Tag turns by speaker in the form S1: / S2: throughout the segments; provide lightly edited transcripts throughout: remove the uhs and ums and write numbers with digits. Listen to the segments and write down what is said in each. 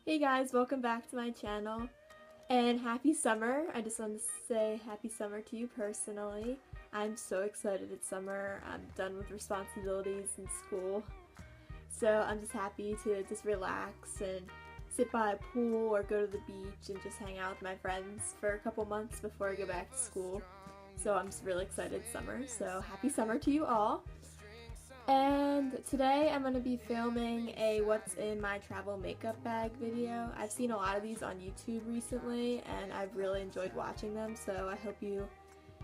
S1: Hey guys, welcome back to my channel and happy summer. I just wanted to say happy summer to you personally. I'm so excited it's summer. I'm done with responsibilities in school. So I'm just happy to just relax and sit by a pool or go to the beach and just hang out with my friends for a couple months before I go back to school. So I'm just really excited it's summer. So happy summer to you all. And today I'm going to be filming a what's in my travel makeup bag video. I've seen a lot of these on YouTube recently and I've really enjoyed watching them, so I hope you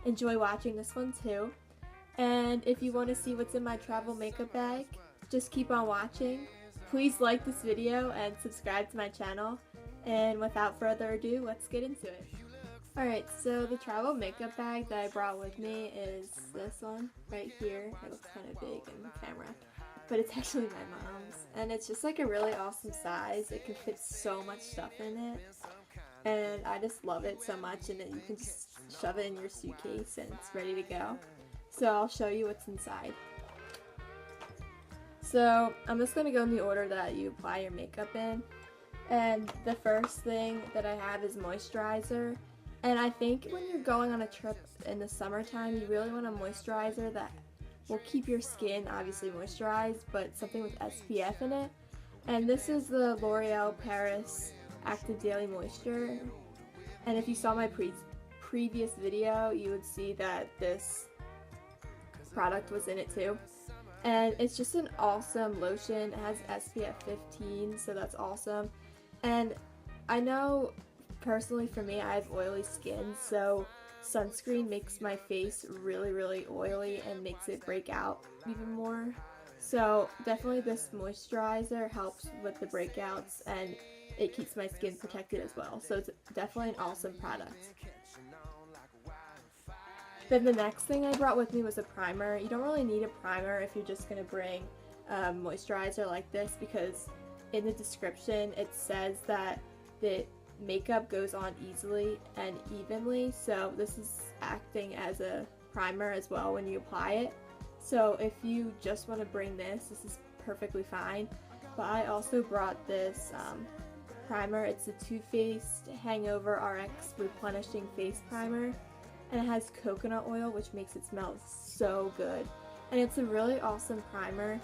S1: enjoy watching this one too. And if you want to see what's in my travel makeup bag, just keep on watching. Please like this video and subscribe to my channel. And without further ado, let's get into it. Alright, so the travel makeup bag that I brought with me is this one right here. It looks kind of big in the camera, but it's actually my mom's. And it's just like a really awesome size. It can fit so much stuff in it. And I just love it so much, and you can just shove it in your suitcase and it's ready to go. So I'll show you what's inside. So I'm just going to go in the order that you apply your makeup in. And the first thing that I have is moisturizer. And I think when you're going on a trip in the summertime, you really want a moisturizer that will keep your skin obviously moisturized, but something with SPF in it. And this is the L'Oreal Paris Active Daily Moisture. And if you saw my previous video, you would see that this product was in it too. And it's just an awesome lotion. It has SPF 15, so that's awesome. And I know personally for me, I have oily skin, so sunscreen makes my face really oily and makes it break out even more. So definitely this moisturizer helps with the breakouts and it keeps my skin protected as well. So it's definitely an awesome product. Then the next thing I brought with me was a primer. You don't really need a primer if you're just going to bring moisturizer like this, because in the description it says that the makeup goes on easily and evenly, so this is acting as a primer as well when you apply it. So if you just want to bring this is perfectly fine. But I also brought this primer. It's the Too Faced HangoveRx Replenishing Face Primer, and it has coconut oil, which makes it smell so good. And it's a really awesome primer.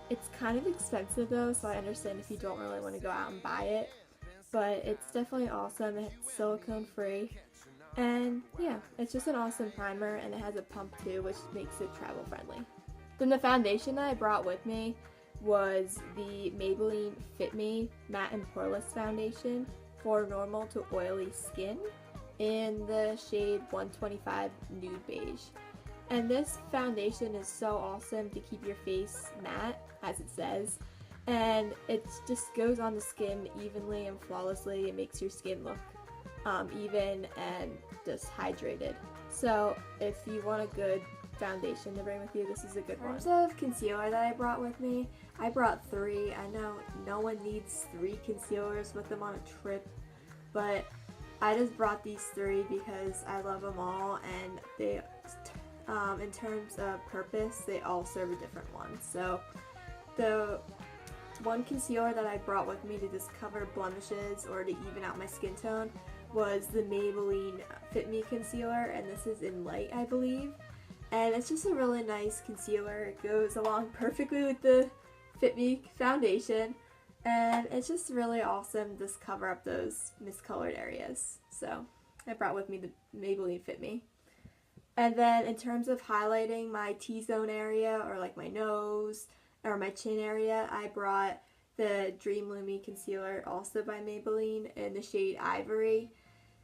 S1: It's kind of expensive though, so I understand if you don't really want to go out and buy it. But it's definitely awesome. It's silicone free, and yeah, it's just an awesome primer, and it has a pump too, which makes it travel friendly. Then the foundation that I brought with me was the Maybelline FitMe Matte and Poreless Foundation for normal to oily skin in the shade 125 Nude Beige. And this foundation is so awesome to keep your face matte, as it says. And it just goes on the skin evenly and flawlessly. It makes your skin look even and just hydrated. So if you want a good foundation to bring with you, this is a good one. In terms of concealer that I brought with me, I brought 3. I know no one needs 3 concealers with them on a trip, but I just brought these 3 because I love them all, and they, in terms of purpose, they all serve a different one. So the one concealer that I brought with me to just cover blemishes or to even out my skin tone was the Maybelline Fit Me Concealer, and this is in Light, I believe. And it's just a really nice concealer. It goes along perfectly with the Fit Me foundation, and it's just really awesome to just cover up those miscolored areas. So I brought with me the Maybelline Fit Me. And then in terms of highlighting my T-zone area, or like my nose or my chin area, I brought the Dream Lumi Concealer, also by Maybelline, in the shade Ivory.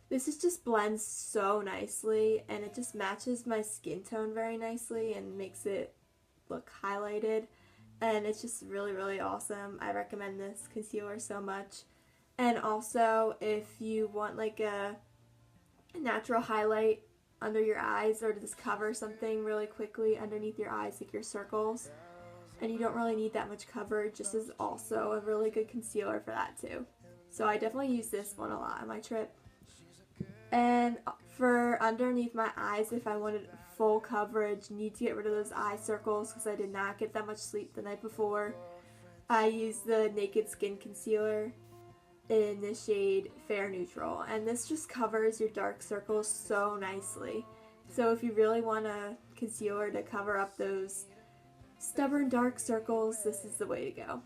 S1: This just blends so nicely, and it just matches my skin tone very nicely and makes it look highlighted. And it's just really awesome. I recommend this concealer so much. And also, if you want like a natural highlight under your eyes, or to just cover something really quickly underneath your eyes, like your circles, and you don't really need that much coverage, this is also a really good concealer for that too. So I definitely use this one a lot on my trip. And for underneath my eyes, if I wanted full coverage, need to get rid of those eye circles because I did not get that much sleep the night before, I use the Naked Skin Concealer in the shade Fair Neutral, and this just covers your dark circles so nicely. So if you really want a concealer to cover up those stubborn dark circles, this is the way to go.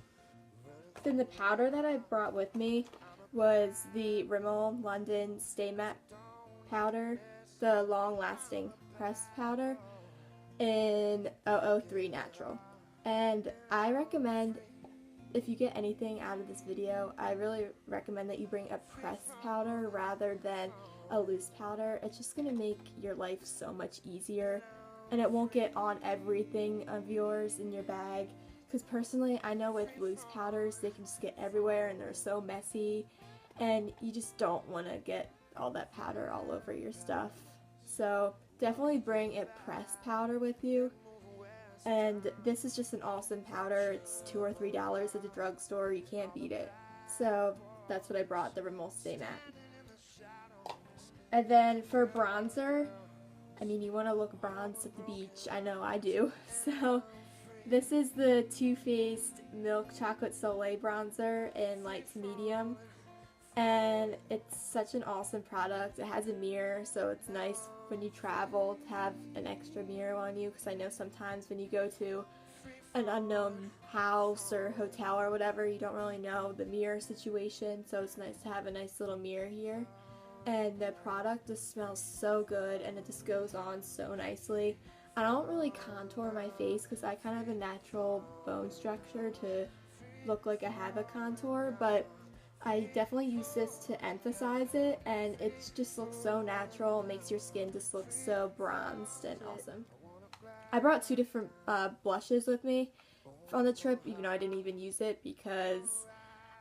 S1: Then the powder that I brought with me was the Rimmel London Stay Matte powder, the long-lasting pressed powder in 003 Natural. And I recommend, if you get anything out of this video, I really recommend that you bring a pressed powder rather than a loose powder. It's just going to make your life so much easier, and it won't get on everything of yours in your bag. Because personally, I know with loose powders, they can just get everywhere and they're so messy, and you just don't want to get all that powder all over your stuff. So definitely bring a pressed powder with you. And this is just an awesome powder. It's $2 or $3 at the drugstore. You can't beat it. So that's what I brought, the Rimmel Stay Matte. And then for bronzer, I mean, you want to look bronzed at the beach. I know I do. So this is the Too Faced Milk Chocolate Soleil bronzer in light to medium. And it's such an awesome product. It has a mirror, so it's nice when you travel to have an extra mirror on you, because I know sometimes when you go to an unknown house or hotel or whatever, you don't really know the mirror situation, so it's nice to have a nice little mirror here. And the product just smells so good, and it just goes on so nicely. I don't really contour my face because I kind of have a natural bone structure to look like I have a contour, but I definitely use this to emphasize it, and it just looks so natural. It makes your skin just look so bronzed and awesome. I brought two different blushes with me on the trip, even though I didn't even use it because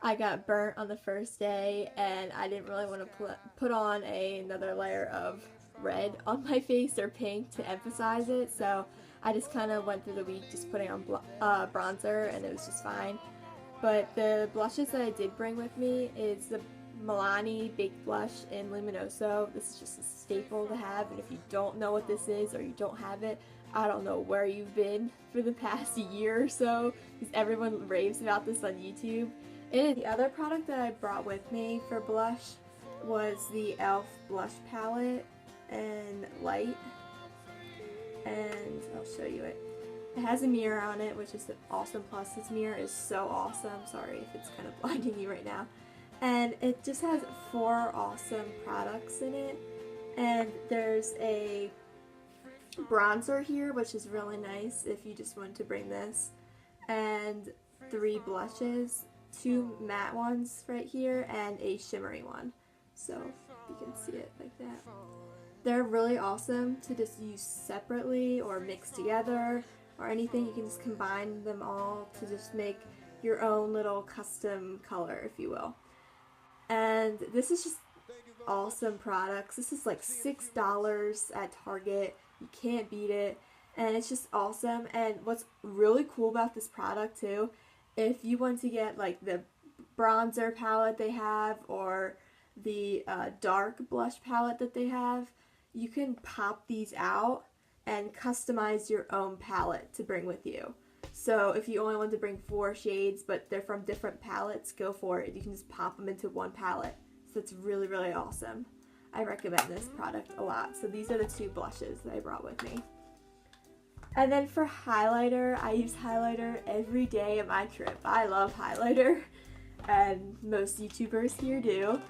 S1: I got burnt on the first day and I didn't really want to put on another layer of red on my face or pink to emphasize it, so I just kind of went through the week just putting on bronzer, and it was just fine. But the blushes that I did bring with me is the Milani Baked Blush in Luminoso. This is just a staple to have, and if you don't know what this is or you don't have it, I don't know where you've been for the past year or so, because everyone raves about this on YouTube. And the other product that I brought with me for blush was the e.l.f. blush palette in light, and I'll show you it. It has a mirror on it, which is awesome, plus this mirror is so awesome. Sorry if it's kind of blinding you right now. And it just has 4 awesome products in it. And there's a bronzer here, which is really nice if you just want to bring this. And 3 blushes, 2 matte ones right here, and a shimmery one. So you can see it like that. They're really awesome to just use separately or mix together or anything. You can just combine them all to just make your own little custom color, if you will. And this is just awesome products. This is like $6 at Target. You can't beat it, and it's just awesome. And what's really cool about this product too, if you want to get like the bronzer palette they have or the dark blush palette that they have, you can pop these out and customize your own palette to bring with you. So if you only want to bring 4 shades, but they're from different palettes, go for it. You can just pop them into one palette. So it's really, really awesome. I recommend this product a lot. So these are the 2 blushes that I brought with me. And then for highlighter, I use highlighter every day of my trip. I love highlighter, and most YouTubers here do.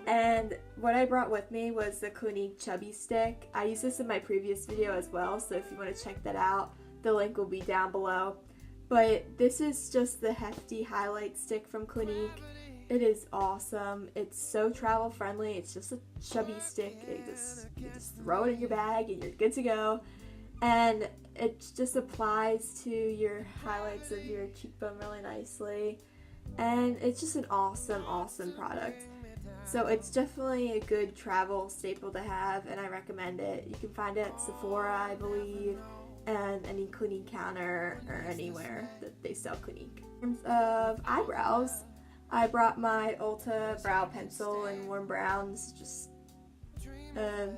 S1: And what I brought with me was the Clinique Chubby Stick. I used this in my previous video as well, so if you want to check that out, the link will be down below. But this is just the Hefty highlight stick from Clinique. It is awesome. It's so travel friendly. It's just a chubby stick. You just throw it in your bag and you're good to go. And it just applies to your highlights of your cheekbone really nicely. And it's just an awesome, awesome product. So it's definitely a good travel staple to have, and I recommend it. You can find it at Sephora, I believe, and any Clinique counter or anywhere that they sell Clinique. In terms of eyebrows, I brought my Ulta brow pencil in warm browns, just a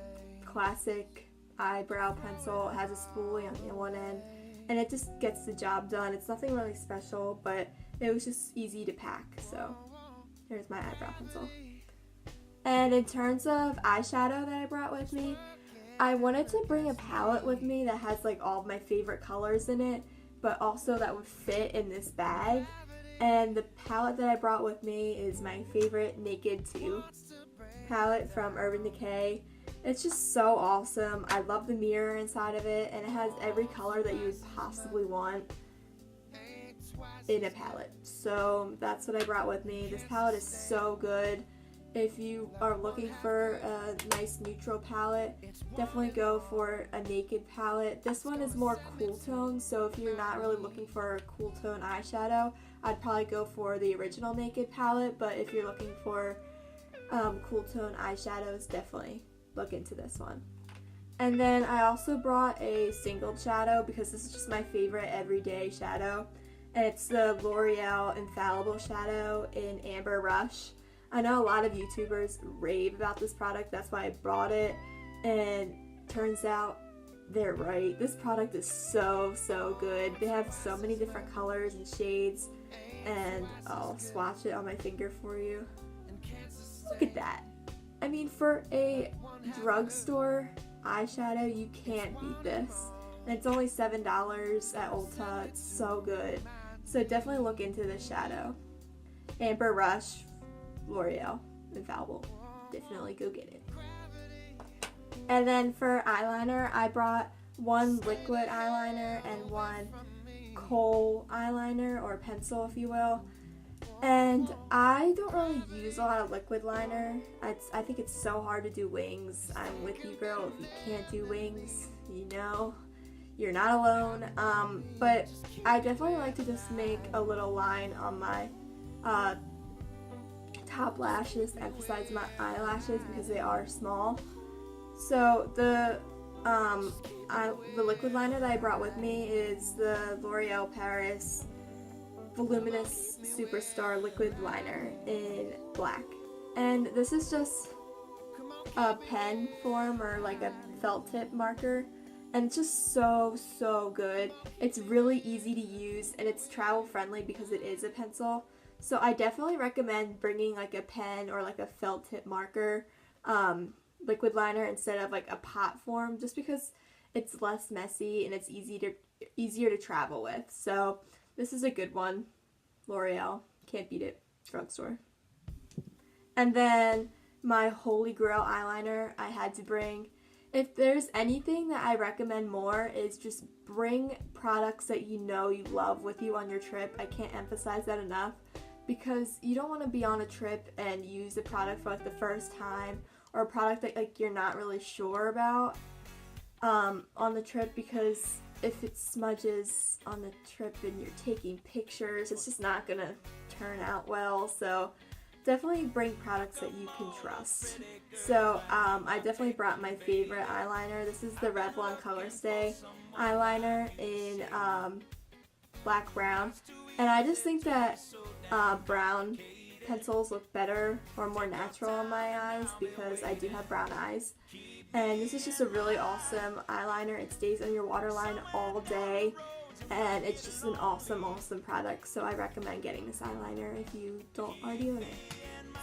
S1: classic eyebrow pencil. It has a spoolie on one end, and it just gets the job done. It's nothing really special, but it was just easy to pack, so Here's my eyebrow pencil. And in terms of eyeshadow that I brought with me, I wanted to bring a palette with me that has like all of my favorite colors in it, but also that would fit in this bag. And the palette that I brought with me is my favorite Naked 2 palette from Urban Decay. It's just so awesome. I love the mirror inside of it, and it has every color that you would possibly want in a palette. So that's what I brought with me. This palette is so good. If you are looking for a nice neutral palette, definitely go for a Naked palette. This one is more cool tone, so if you're not really looking for a cool tone eyeshadow, I'd probably go for the original Naked palette, but if you're looking for cool tone eyeshadows, definitely look into this one. And then I also brought a single shadow because this is just my favorite everyday shadow, and it's the L'Oreal Infallible shadow in Amber Rush. I know a lot of YouTubers rave about this product, that's why I brought it, and turns out they're right. This product is so good. They have so many different colors and shades, and I'll swatch it on my finger for you. Look at that. I mean, for a drugstore eyeshadow, you can't beat this. And it's only $7 at Ulta. It's so good. So definitely look into this shadow. Amber Rush, L'Oreal Infallible. Definitely go get it. And then for eyeliner, I brought one liquid eyeliner and one kohl eyeliner, or pencil if you will. And I don't really use a lot of liquid liner. I think it's so hard to do wings. I'm with you, girl. If you can't do wings, you know, you're not alone. But I definitely like to just make a little line on my top lashes to emphasize my eyelashes because they are small. So the liquid liner that I brought with me is the L'Oreal Paris Voluminous Superstar Liquid Liner in black. And this is just a pen form, or like a felt tip marker, and it's just so good. It's really easy to use, and it's travel friendly because it is a pencil. So I definitely recommend bringing like a pen or like a felt tip marker liquid liner instead of like a pot form, just because it's less messy and it's easier to travel with. So this is a good one. L'Oreal, can't beat it. Drugstore. And then my holy grail eyeliner I had to bring. If there's anything that I recommend more, is just bring products that you know you love with you on your trip. I can't emphasize that enough, because you don't want to be on a trip and use a product for like the first time, or a product that like you're not really sure about on the trip, because if it smudges on the trip and you're taking pictures, it's just not gonna turn out well. So definitely bring products that you can trust. So I definitely brought my favorite eyeliner. This is the Revlon Colorstay eyeliner in black brown, and I just think that brown pencils look better or more natural on my eyes because I do have brown eyes. And this is just a really awesome eyeliner. It stays on your waterline all day, and it's just an awesome product. So I recommend getting this eyeliner if you don't already own it.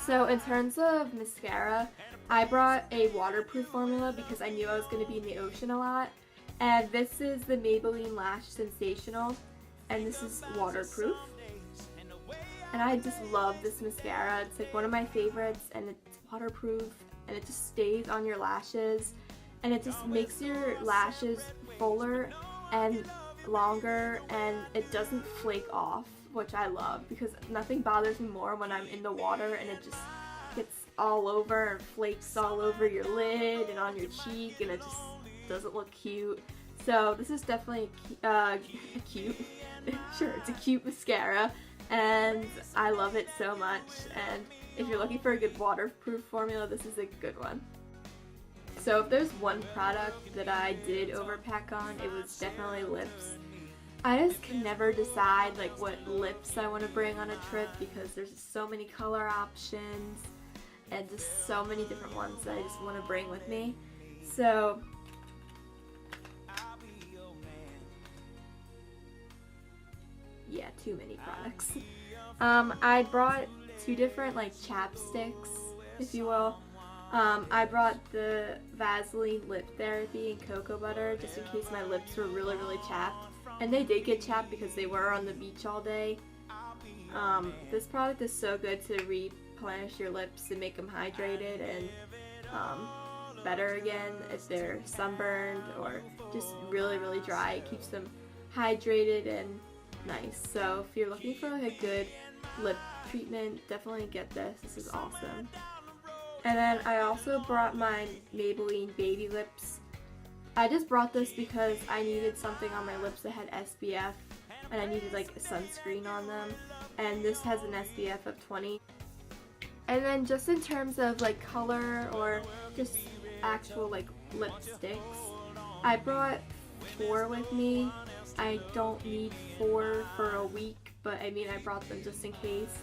S1: So in terms of mascara, I brought a waterproof formula because I knew I was going to be in the ocean a lot. And this is the Maybelline Lash Sensational, and this is waterproof. And I just love this mascara. It's like one of my favorites, and it's waterproof, and it just stays on your lashes, and it just makes your lashes fuller and longer, and it doesn't flake off, which I love, because nothing bothers me more when I'm in the water and it just gets all over and flakes all over your lid and on your cheek, and it just doesn't look cute. So this is definitely cute. Sure, it's a cute mascara, and I love it so much. And if you're looking for a good waterproof formula, this is a good one. So if there's one product that I did overpack on, it was definitely lips. I just can never decide like what lips I want to bring on a trip, because there's just so many color options and just so many different ones that I just want to bring with me. So yeah, too many products. I brought 2 two different like chapsticks, if you will. I brought the Vaseline Lip Therapy and Cocoa Butter just in case my lips were really, really chapped. And they did get chapped because they were on the beach all day. This product is so good to replenish your lips and make them hydrated and better again if they're sunburned or just really, really dry. It keeps them hydrated and nice. So if you're looking for like a good lip treatment, definitely get this. This is awesome. And then I also brought my Maybelline Baby Lips. I just brought this because I needed something on my lips that had SPF and I needed like a sunscreen on them. And this has an SPF of 20. And then just in terms of like color or just actual like lipsticks, I brought 4 with me. I don't need 4 for a week, but I mean I brought them just in case.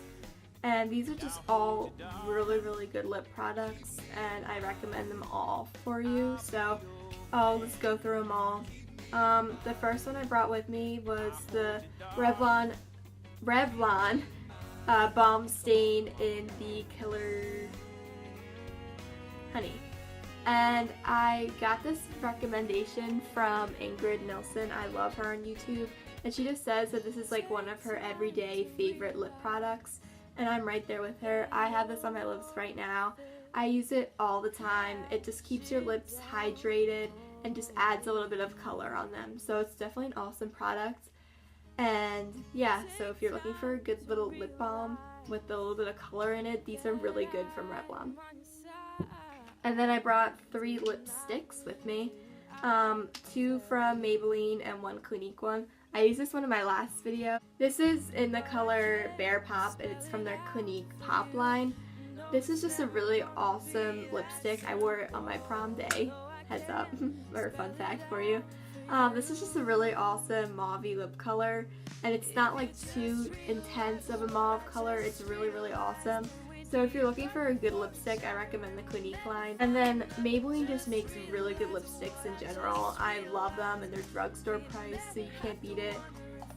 S1: And these are just all really, really good lip products, and I recommend them all for you. So I'll just go through them all. The first one I brought with me was the Revlon Balm Stain in the Killer Honey. And I got this recommendation from Ingrid Nilsson. I love her on YouTube. And she just says that this is like one of her everyday favorite lip products. And I'm right there with her. I have this on my lips right now. I use it all the time. It just keeps your lips hydrated and just adds a little bit of color on them. So it's definitely an awesome product. And yeah, so if you're looking for a good little lip balm with a little bit of color in it, these are really good from Revlon. And then I brought 3 lipsticks with me. 2 from Maybelline and 1 Clinique one. I used this one in my last video. This is in the color Bear Pop, and it's from their Clinique Pop line. This is just a really awesome lipstick. I wore it on my prom day. Heads up, or fun fact for you. This is just a really awesome mauve-y lip color, and it's not like too intense of a mauve color. It's really, really awesome. So if you're looking for a good lipstick, I recommend the Clinique line. And then Maybelline just makes really good lipsticks in general. I love them, and they're drugstore price, so you can't beat it.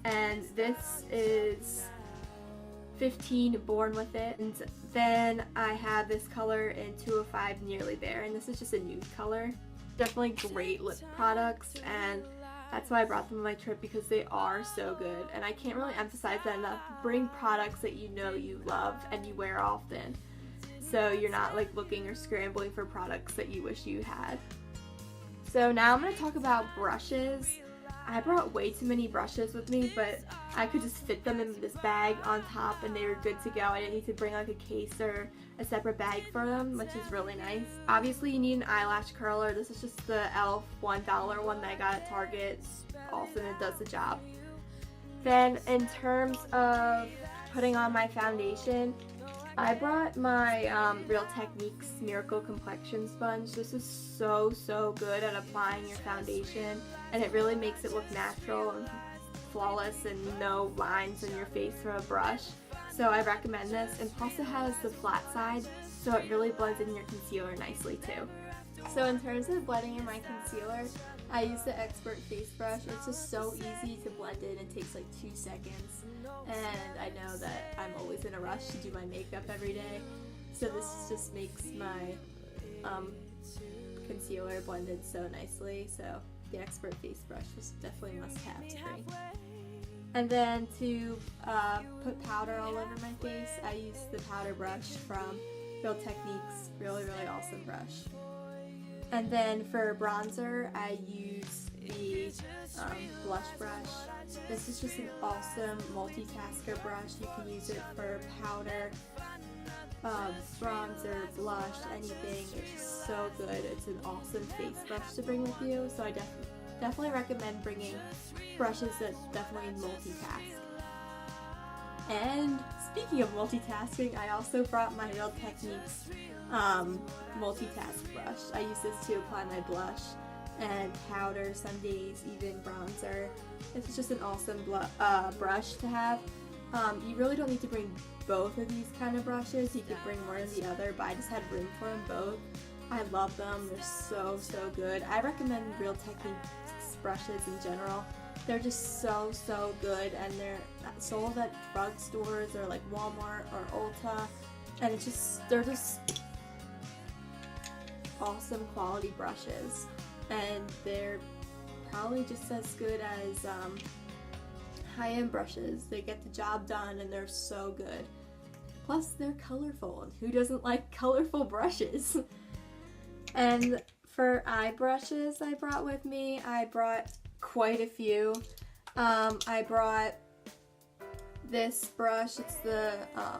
S1: And this is 15 Born With It. And then I have this color in 205 Nearly There, and this is just a nude color. Definitely great lip products, and that's why I brought them on my trip, because they are so good. And I can't really emphasize that enough. Bring products that you know you love and you wear often, so you're not like looking or scrambling for products that you wish you had. So now I'm going to talk about brushes. I brought way too many brushes with me, but I could just fit them in this bag on top and they were good to go. I didn't need to bring like a case or a separate bag for them, which is really nice. Obviously you need an eyelash curler. This is just the e.l.f. $1 one that I got at Target. It's awesome, it does the job. Then in terms of putting on my foundation, I brought my Real Techniques Miracle Complexion Sponge. This is so good at applying your foundation, and it really makes it look natural and flawless and no lines on your face from a brush. So I recommend this, and plus it has the flat side, so it really blends in your concealer nicely too. So in terms of blending in my concealer, I use the Expert Face Brush. It's just so easy to blend in. It takes like 2 seconds. And I know that I'm always in a rush to do my makeup every day. So this just makes my concealer blended so nicely. So the Expert Face Brush was definitely a must-have for me. And then to put powder all over my face, I use the powder brush from Real Techniques. Really awesome brush. And then for bronzer, I use the blush brush. This is just an awesome multitasker brush. You can use it for powder, bronzer, blush, anything. It's just so good. It's an awesome face brush to bring with you. So I definitely recommend bringing brushes that definitely multitask. And speaking of multitasking, I also brought my Real Techniques multitask brush. I use this to apply my blush and powder some days, even bronzer. This is just an awesome brush to have. You really don't need to bring both of these kind of brushes. You could bring one or the other, but I just had room for them both. I love them. They're so good. I recommend Real Techniques brushes in general. They're just so good, and they're sold at drugstores or like Walmart or Ulta, and they're just awesome quality brushes, and they're probably just as good as high-end brushes. They get the job done and they're so good. Plus they're colorful, and who doesn't like colorful brushes? And for eye brushes I brought with me, I brought quite a few. I brought this brush. It's the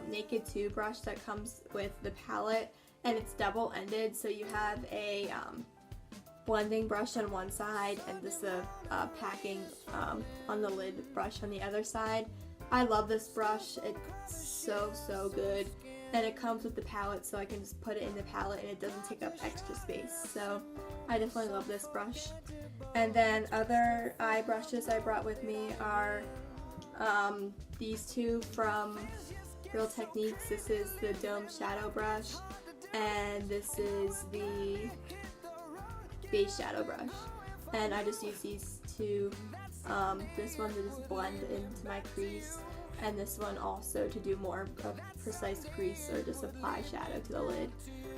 S1: Naked 2 brush that comes with the palette, and it's double-ended, so you have a blending brush on one side and just a packing on the lid brush on the other side. I love this brush. It's so good, and it comes with the palette, so I can just put it in the palette and it doesn't take up extra space, so I definitely love this brush. And then other eye brushes I brought with me are these two from Real Techniques. This is the Dome Shadow Brush, and this is the Beige Shadow Brush. And I just use these two, this one to just blend into my crease, and this one also to do more of precise crease or just apply shadow to the lid.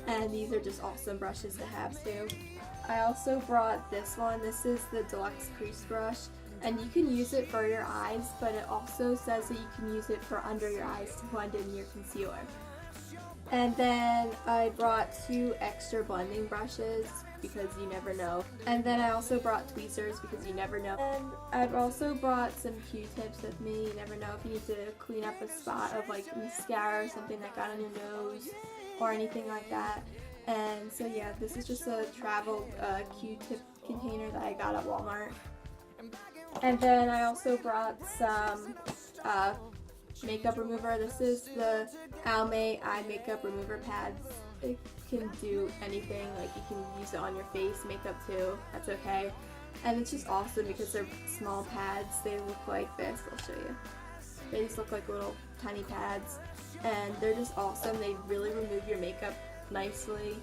S1: And these are just awesome brushes to have too. I also brought this one. This is the Deluxe Crease Brush, and you can use it for your eyes, but it also says that you can use it for under your eyes to blend in your concealer. And then I brought 2 extra blending brushes because you never know. And then I also brought tweezers because you never know. And I've also brought some Q-tips with me. You never know if you need to clean up a spot of like mascara or something that got on your nose or anything like that. And so yeah, this is just a travel Q-tip container that I got at Walmart. And then I also brought some makeup remover. This is the Almay eye makeup remover pads. It can do anything, like you can use it on your face, makeup too, that's okay. And it's just awesome because they're small pads. They look like this, I'll show you. They just look like little tiny pads, and they're just awesome. They really remove your makeup nicely,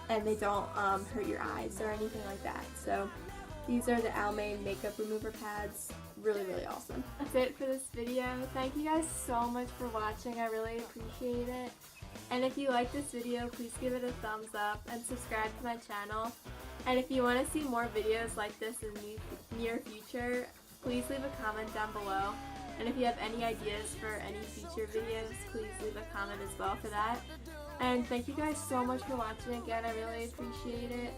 S1: and they don't hurt your eyes or anything like that. So these are the Almay makeup remover pads. Really awesome. That's it for this video. Thank you guys so much for watching. I really appreciate it. And if you like this video, please give it a thumbs up and subscribe to my channel. And if you want to see more videos like this in the near future, please leave a comment down below. And if you have any ideas for any future videos, please leave a comment as well for that. And thank you guys so much for watching again. I really appreciate it.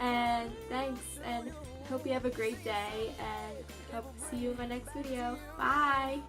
S1: And thanks, and hope you have a great day, and hope to see you in my next video. Bye!